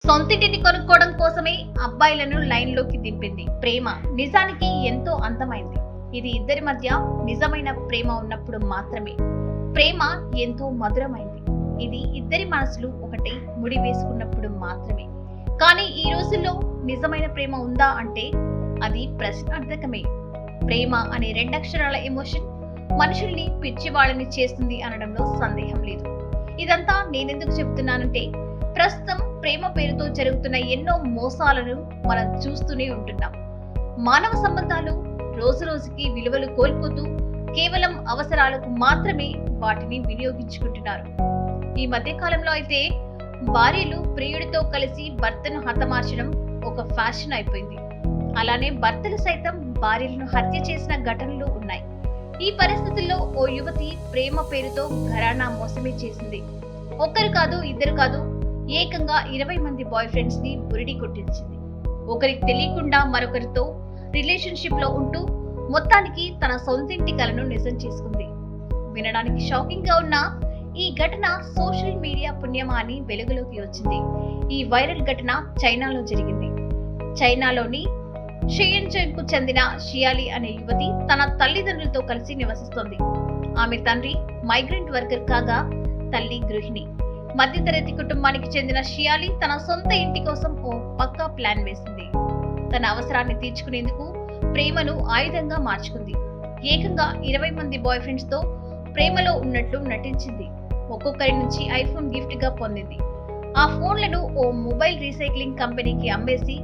సొంతింటిని కొనుక్కోవడం కోసమే అబ్బాయిలను లైన్లోకి దింపింది ప్రేమ. నిజానికి ఎంతో అందమైంది. ఇది ఇద్దరి మధ్య నిజమైన ప్రేమ ఉన్నప్పుడు మాత్రమే. ప్రేమ ఎంతో మధురమైంది. ఇది ఇద్దరి మనసులు ఒకటి ముడి వేసుకున్నప్పుడు మాత్రమే. కానీ ఈ రోజుల్లో నిజమైన ప్రేమ ఉందా అంటే అది ప్రశ్నార్థకమే. ప్రేమ అనే రెండక్షరాల ఎమోషన్ మనుషుల్ని పిచ్చివాళ్ళని చేస్తుంది అనడంలో సందేహం లేదు. ఇదంతా నేనెందుకు చెప్తున్నానంటే ప్రస్తుతం ప్రేమ పేరుతో జరుగుతున్న ఎన్నో మోసాలను మనం చూస్తూనే ఉంటున్నాం. మానవ సంబంధాలు రోజు రోజుకి విలువలు కోల్పోతూ కేవలం అవసరాలకు మాత్రమే వాటిని వినియోగించుకుంటున్నారు. ఈ మధ్య కాలంలో అయితే భార్యలు ప్రియుడితో కలిసి భర్తను హతమార్చడం ఒక ఫ్యాషన్ అయిపోయింది. అలానే భర్తలు సైతం భార్యలను హత్య చేసిన ఘటనలు ఉన్నాయి. ఈ పరిస్థితుల్లో ఓ యువతి ప్రేమ పేరుతో ఘరానా మోసమే చేసింది. ఒక్కరు కాదు, ఇద్దరు కాదు, ఏకంగా 20 మంది బాయ్ ఫ్రెండ్స్ ని బురిడి కొట్టించింది. ఒకరికి తెలియకుండా మరొకరితో రిలేషన్షిప్ లో ఉంటూ మొత్తానికి తన సొంతింటి కలను నిజం చేసుకుంది. వినడానికి షాకింగ్ గా ఉన్న ఈ ఘటన సోషల్ మీడియా పుణ్యమా అని వెలుగులోకి వచ్చింది. ఈ వైరల్ ఘటన చైనాలో జరిగింది. చైనాలోని షెయన్జెన్ కు చెందిన షియాలి అనే యువతి తన తల్లిదండ్రులతో కలిసి నివసిస్తోంది. ఆమె తండ్రి మైగ్రెంట్ వర్కర్ కాగా తల్లి గృహిణి. మధ్యతరగతి కుటుంబానికి చెందిన షియాలి తన సొంత ఇంటి కోసం ఓ పక్కా ప్లాన్ వేసింది. తన అవసరాన్ని తీర్చుకునేందుకు ప్రేమను ఆయుధంగా మార్చుకుంది. ఏకంగా 20 మంది బాయ్ ఫ్రెండ్స్ తో ప్రేమలో ఉన్నట్లు నటించింది. ఒక్కొక్కరి నుంచి ఐఫోన్ గిఫ్ట్ గా పొందింది. ఆ ఫోన్లను ఓ మొబైల్ రీసైక్లింగ్ కంపెనీకి అమ్మేసి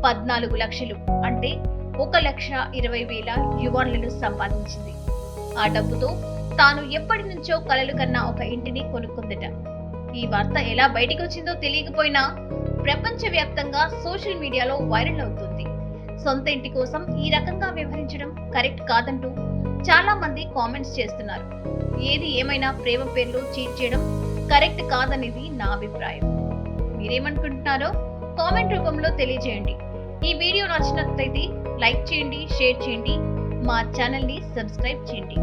14 లక్షలు అంటే 1,20,000 యువాన్లను సంపాదించింది. ఆ డబ్బుతో తాను ఎప్పటి నుంచో కలలు కన్నా ఒక ఇంటిని కొనుక్కుందట. ఈ వార్త ఎలా బయటకు వచ్చిందో తెలియకపోయినా ప్రపంచవ్యాప్తంగా సోషల్ మీడియాలో వైరల్ అవుతుంది. సొంత ఇంటి కోసం ఈ రకంగా వ్యవహరించడం కరెక్ట్ కాదంటూ చాలా మంది కామెంట్స్ చేస్తున్నారు. ఏది ఏమైనా ప్రేమ పేరులో చీట్ చేయడం కరెక్ట్ కాదనేది నా అభిప్రాయం. మీరేమనుకుంటున్నారో కామెంట్ రూపంలో తెలియజేయండి. ఈ వీడియో నచ్చినట్లయితే లైక్ చేయండి, షేర్ చేయండి, మా ఛానల్ ని సబ్స్క్రైబ్ చేయండి.